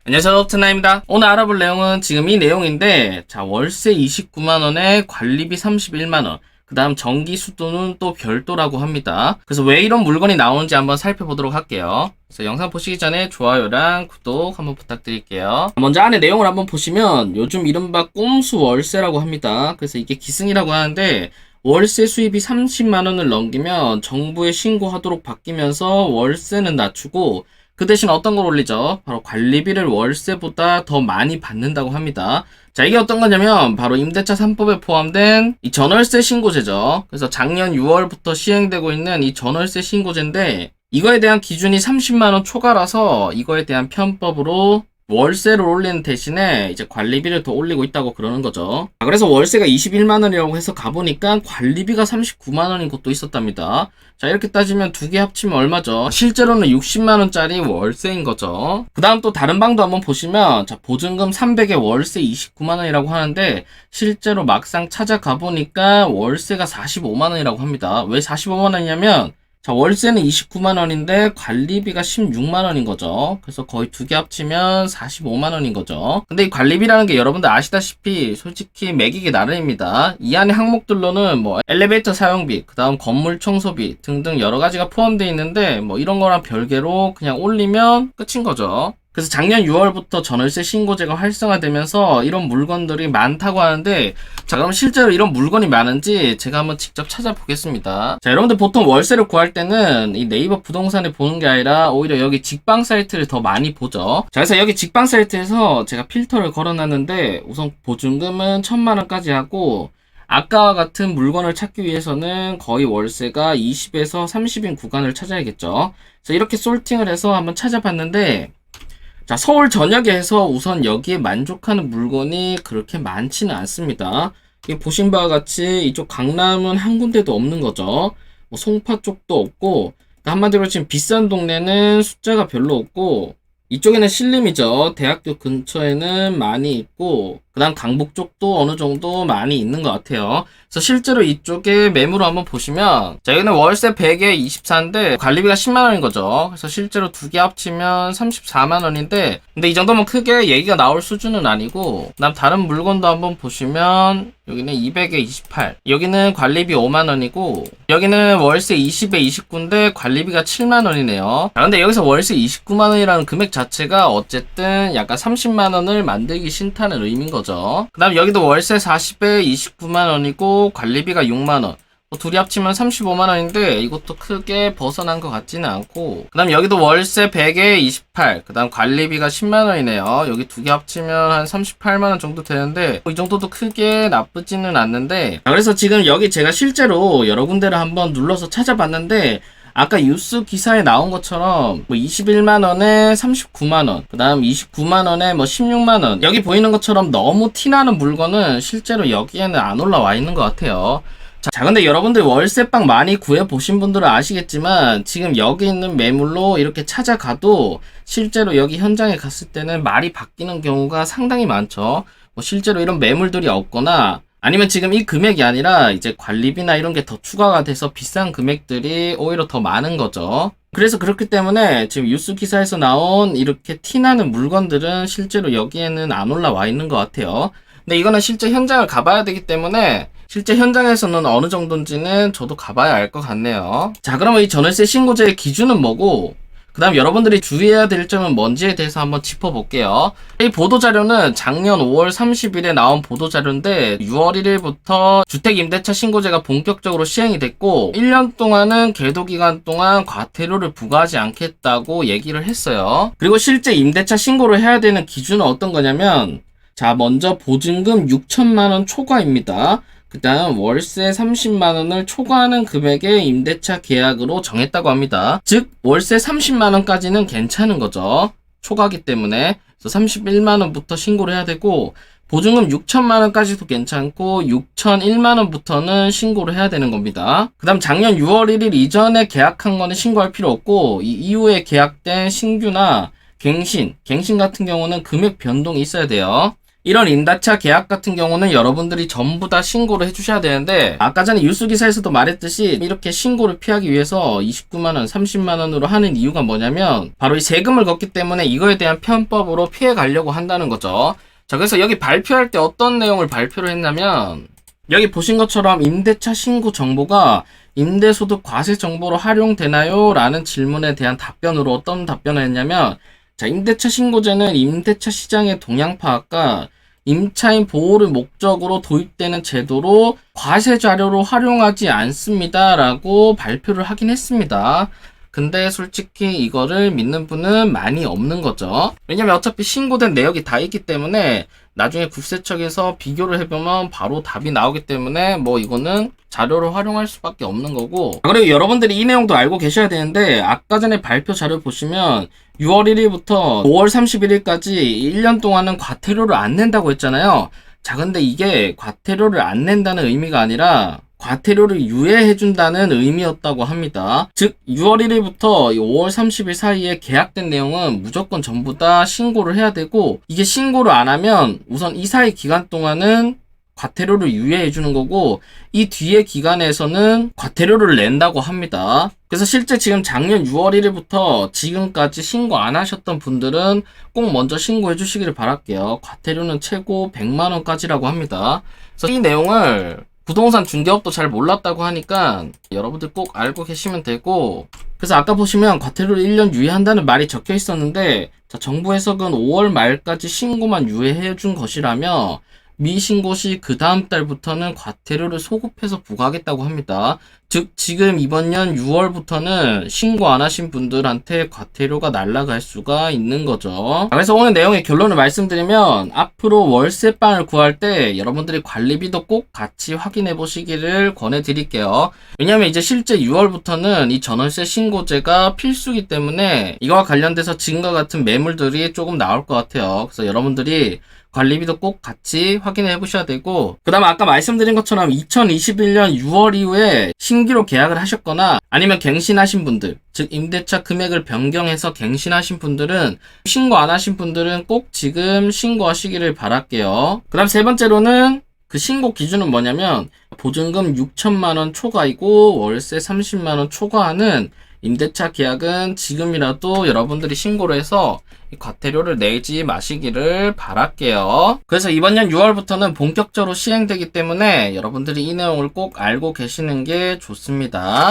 안녕하세요, 트나입니다. 오늘 알아볼 내용은 지금 이 내용인데, 자, 월세 29만원에 관리비 31만원, 그 다음 전기 수도는 또 별도라고 합니다. 그래서 왜 이런 물건이 나오는지 한번 살펴보도록 할게요. 그래서 영상 보시기 전에 좋아요랑 구독 한번 부탁드릴게요. 먼저 안에 내용을 한번 보시면 요즘 이른바 꼼수 월세라고 합니다. 그래서 이게 기승이라고 하는데, 월세 수입이 30만원을 넘기면 정부에 신고하도록 바뀌면서 월세는 낮추고 그 대신 어떤 걸 올리죠? 바로 관리비를 월세보다 더 많이 받는다고 합니다. 자, 이게 어떤 거냐면 바로 임대차 3법에 포함된 이 전월세 신고제죠. 그래서 작년 6월부터 시행되고 있는 이 전월세 신고제인데 이거에 대한 기준이 30만원 초과라서 이거에 대한 편법으로 월세를 올리는 대신에 이제 관리비를 더 올리고 있다고 그러는 거죠. 그래서 월세가 21만원이라고 해서 가보니까 관리비가 39만원인 곳도 있었답니다. 자, 이렇게 따지면 두 개 합치면 얼마죠? 실제로는 60만원짜리 월세인 거죠. 그 다음 또 다른 방도 한번 보시면, 자, 보증금 300에 월세 29만원이라고 하는데, 실제로 막상 찾아가보니까 월세가 45만원이라고 합니다. 왜 45만원이냐면, 자, 월세는 29만원인데 관리비가 16만원인 거죠. 그래서 거의 두 개 합치면 45만원인 거죠. 근데 이 관리비라는 게 여러분들 아시다시피 솔직히 매기기 나름입니다. 이 안에 항목들로는 뭐 엘리베이터 사용비, 그 다음 건물 청소비 등등 여러 가지가 포함되어 있는데 뭐 이런 거랑 별개로 그냥 올리면 끝인 거죠. 그래서 작년 6월부터 전월세 신고제가 활성화되면서 이런 물건들이 많다고 하는데, 자, 그럼 실제로 이런 물건이 많은지 제가 한번 직접 찾아보겠습니다. 자, 여러분들 보통 월세를 구할 때는 이 네이버 부동산에 보는 게 아니라 오히려 여기 직방 사이트를 더 많이 보죠. 자, 그래서 여기 직방 사이트에서 제가 필터를 걸어놨는데 우선 보증금은 1000만원까지 하고 아까와 같은 물건을 찾기 위해서는 거의 월세가 20에서 30인 구간을 찾아야겠죠. 그래서 이렇게 솔팅을 해서 한번 찾아봤는데, 자, 서울 전역에 해서 우선 여기에 만족하는 물건이 그렇게 많지는 않습니다. 보신 바와 같이 이쪽 강남은 한 군데도 없는 거죠. 뭐 송파 쪽도 없고, 그러니까 한마디로 지금 비싼 동네는 숫자가 별로 없고, 이쪽에는 신림이죠. 대학교 근처에는 많이 있고, 그 다음 강북 쪽도 어느 정도 많이 있는 것 같아요. 그래서 실제로 이쪽에 매물을 한번 보시면, 자, 여기는 월세 100에 24인데 관리비가 10만원인 거죠. 그래서 실제로 두 개 합치면 34만원인데, 근데 이 정도면 크게 얘기가 나올 수준은 아니고, 그 다음 다른 물건도 한번 보시면, 여기는 200에 28, 여기는 관리비 5만원이고, 여기는 월세 20에 29인데 관리비가 7만원이네요. 자, 근데 여기서 월세 29만원이라는 금액 자체가 어쨌든 약간 30만원을 만들기 싫다는 의미인 거죠. 그 다음 여기도 월세 40에 29만원이고 관리비가 6만원, 둘이 합치면 35만원인데 이것도 크게 벗어난 것 같지는 않고, 그 다음 여기도 월세 100에 28, 그 다음 관리비가 10만원이네요. 여기 두 개 합치면 한 38만원 정도 되는데 이 정도도 크게 나쁘지는 않는데, 그래서 지금 여기 제가 실제로 여러 군데를 한번 눌러서 찾아봤는데 아까 뉴스 기사에 나온 것처럼 뭐 21만원에 39만원, 그 다음 29만원에 뭐 16만원, 여기 보이는 것처럼 너무 티나는 물건은 실제로 여기에는 안 올라와 있는 것 같아요. 자, 근데 여러분들 월세방 많이 구해보신 분들은 아시겠지만 지금 여기 있는 매물로 이렇게 찾아가도 실제로 여기 현장에 갔을 때는 말이 바뀌는 경우가 상당히 많죠. 뭐 실제로 이런 매물들이 없거나 아니면 지금 이 금액이 아니라 이제 관리비나 이런 게 더 추가가 돼서 비싼 금액들이 오히려 더 많은 거죠. 그래서 그렇기 때문에 지금 뉴스 기사에서 나온 이렇게 티나는 물건들은 실제로 여기에는 안 올라와 있는 것 같아요. 근데 이거는 실제 현장을 가봐야 되기 때문에 실제 현장에서는 어느 정도인지는 저도 가봐야 알 것 같네요. 자, 그러면 이 전월세 신고제의 기준은 뭐고, 그 다음 여러분들이 주의해야 될 점은 뭔지에 대해서 한번 짚어볼게요. 이 보도자료는 작년 5월 30일에 나온 보도자료인데 6월 1일부터 주택임대차 신고제가 본격적으로 시행이 됐고 1년 동안은 계도기간 동안 과태료를 부과하지 않겠다고 얘기를 했어요. 그리고 실제 임대차 신고를 해야 되는 기준은 어떤 거냐면, 자, 먼저 보증금 6천만원 초과입니다. 그 다음 월세 30만원을 초과하는 금액의 임대차 계약으로 정했다고 합니다. 즉 월세 30만원까지는 괜찮은 거죠. 초과기 때문에. 그래서 31만원부터 신고를 해야 되고 보증금 6천만원까지도 괜찮고 6,001만원부터는 신고를 해야 되는 겁니다. 그 다음 작년 6월 1일 이전에 계약한 거는 신고할 필요 없고 이 이후에 계약된 신규나 갱신 같은 경우는 금액 변동이 있어야 돼요. 이런 임대차 계약 같은 경우는 여러분들이 전부 다 신고를 해주셔야 되는데, 아까 전에 뉴스 기사에서도 말했듯이 이렇게 신고를 피하기 위해서 29만원, 30만원으로 하는 이유가 뭐냐면 바로 이 세금을 걷기 때문에 이거에 대한 편법으로 피해 가려고 한다는 거죠. 자, 그래서 여기 발표할 때 어떤 내용을 발표를 했냐면, 여기 보신 것처럼 임대차 신고 정보가 임대소득 과세 정보로 활용되나요? 라는 질문에 대한 답변으로 어떤 답변을 했냐면, 자, 임대차 신고제는 임대차 시장의 동향 파악과 임차인 보호를 목적으로 도입되는 제도로 과세 자료로 활용하지 않습니다. 라고 발표를 하긴 했습니다. 근데 솔직히 이거를 믿는 분은 많이 없는 거죠. 왜냐면 어차피 신고된 내역이 다 있기 때문에 나중에 국세청에서 비교를 해보면 바로 답이 나오기 때문에 뭐 이거는 자료로 활용할 수밖에 없는 거고. 그리고 여러분들이 이 내용도 알고 계셔야 되는데, 아까 전에 발표 자료 보시면 6월 1일부터 5월 31일까지 1년 동안은 과태료를 안 낸다고 했잖아요. 자, 근데 이게 과태료를 안 낸다는 의미가 아니라 과태료를 유예해준다는 의미였다고 합니다. 즉 6월 1일부터 5월 30일 사이에 계약된 내용은 무조건 전부 다 신고를 해야 되고, 이게 신고를 안 하면 우선 이 사이 기간 동안은 과태료를 유예해주는 거고, 이 뒤에 기간에서는 과태료를 낸다고 합니다. 그래서 실제 지금 작년 6월 1일부터 지금까지 신고 안 하셨던 분들은 꼭 먼저 신고해 주시기를 바랄게요. 과태료는 최고 100만원까지라고 합니다. 그래서 이 내용을 부동산 중개업도 잘 몰랐다고 하니까 여러분들 꼭 알고 계시면 되고, 그래서 아까 보시면 과태료를 1년 유예한다는 말이 적혀 있었는데, 자, 정부 해석은 5월 말까지 신고만 유예해 준 것이라며 미신고 시 그 다음 달부터는 과태료를 소급해서 부과하겠다고 합니다. 즉 지금 이번 년 6월부터는 신고 안 하신 분들한테 과태료가 날아갈 수가 있는 거죠. 그래서 오늘 내용의 결론을 말씀드리면, 앞으로 월세방을 구할 때 여러분들이 관리비도 꼭 같이 확인해 보시기를 권해드릴게요. 왜냐면 이제 실제 6월부터는 이 전월세 신고제가 필수이기 때문에 이거와 관련돼서 지금과 같은 매물들이 조금 나올 것 같아요. 그래서 여러분들이 관리비도 꼭 같이 확인해 보셔야 되고, 그 다음에 아까 말씀드린 것처럼 2021년 6월 이후에 신규로 계약을 하셨거나 아니면 갱신하신 분들, 즉 임대차 금액을 변경해서 갱신하신 분들은, 신고 안 하신 분들은 꼭 지금 신고하시기를 바랄게요. 그 다음 세 번째로는 그 신고 기준은 뭐냐면, 보증금 6천만원 초과이고 월세 30만원 초과하는 임대차 계약은 지금이라도 여러분들이 신고를 해서 이 과태료를 내지 마시기를 바랄게요. 그래서 이번 년 6월부터는 본격적으로 시행되기 때문에 여러분들이 이 내용을 꼭 알고 계시는 게 좋습니다.